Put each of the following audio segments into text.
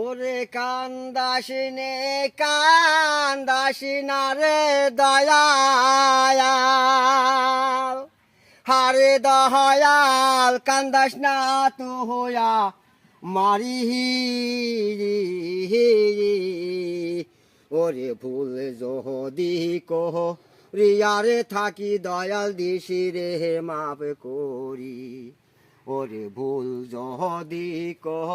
ওরে কান্দাসি না রে দয়াল, হারে দয়াল কান্দাস না তো হইয়া মারি। ওরে ভুল যদি কহ রিয়ারে থাকি দয়াল দিশি রে মাপ করি। ওরে ভুল যদি কহ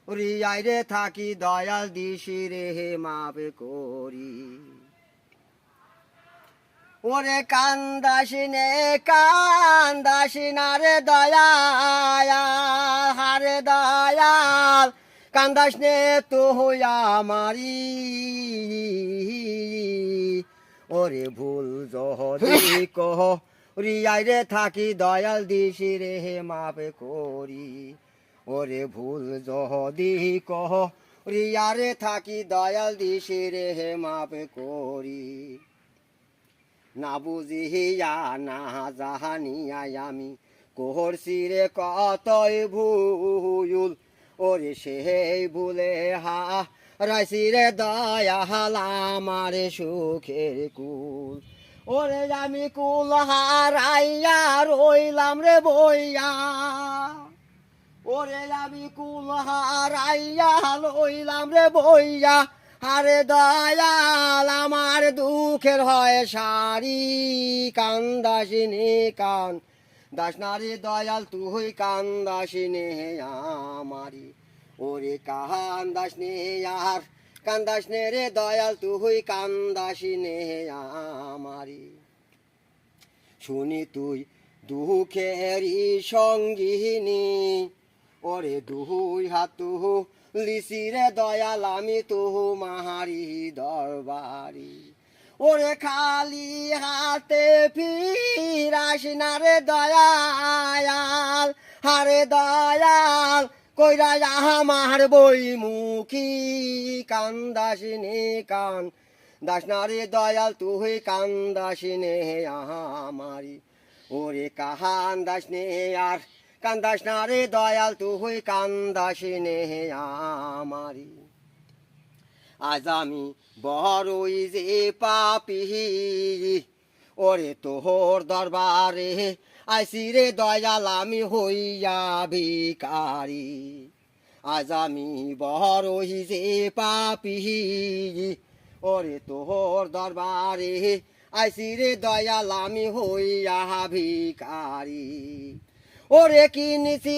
রিয়াই রে থাকি দয়াল দিশি রে মাপ করি। ওরে কান্দাসি না রে দয়াল, হারে দয়াল কান্দাস নে তো হইয়া মারি। ওরে ভুল যদি কহ রিয়াই রে থাকি দয়াল দিশি রে মাপ করি। ওরে ভুল যদি কহ রিয়ারে থাকি দয়াল দিশি রে মাপ করি। না বুঝিয়া না জাহানিয়া আমি করছি রে কতই ভুল। ওরে সেই ভুলে রাইছি রে দয়াল আমার সুখের কুল। ওরে আমি কুল হারাইয়া রইলাম রে বইয়া, ওরে আমি কুল হারাইয়া লইলাম রে বইয়া। আরে দয়াল আমার দুঃখের হয় সারি, কান্দাসিনী কান দাস নারী দয়াল তুই কান্দাসিনী আমারি। ওরে কান্দাস নে আর কান্দাস নে রে দয়াল তুই কান্দাসিনী আমারি। শুনি তুই দুঃখেরই সঙ্গিনী, ওরে দুই হাত লিসি রে দয়াল আমি তুহু মাহারি দরবারি। ওরে খালি হাতে ফিরাসি না রে দয়াল, হারে দয়াল কইরা আমার বই মুখী। কান্দাসিনী কান দাস না রে দয়াল তুই কান্দাসিনী আমারি। ওরে কান্দাস নে আর কান্দাস না রে দয়াল তুই কান্দাসিনী আমারি। আজ আমি বড়ই যে পাপী, ওরে তোহর দরবারে আইসি রে দয়াল আমি হইয়া ভিখারি। আজ আমি বড়ই যে পাপী, ওরে তোহর দরবারে আইসি রে দয়াল আমি হইয়া ভিখারি। ওরে কিনিছি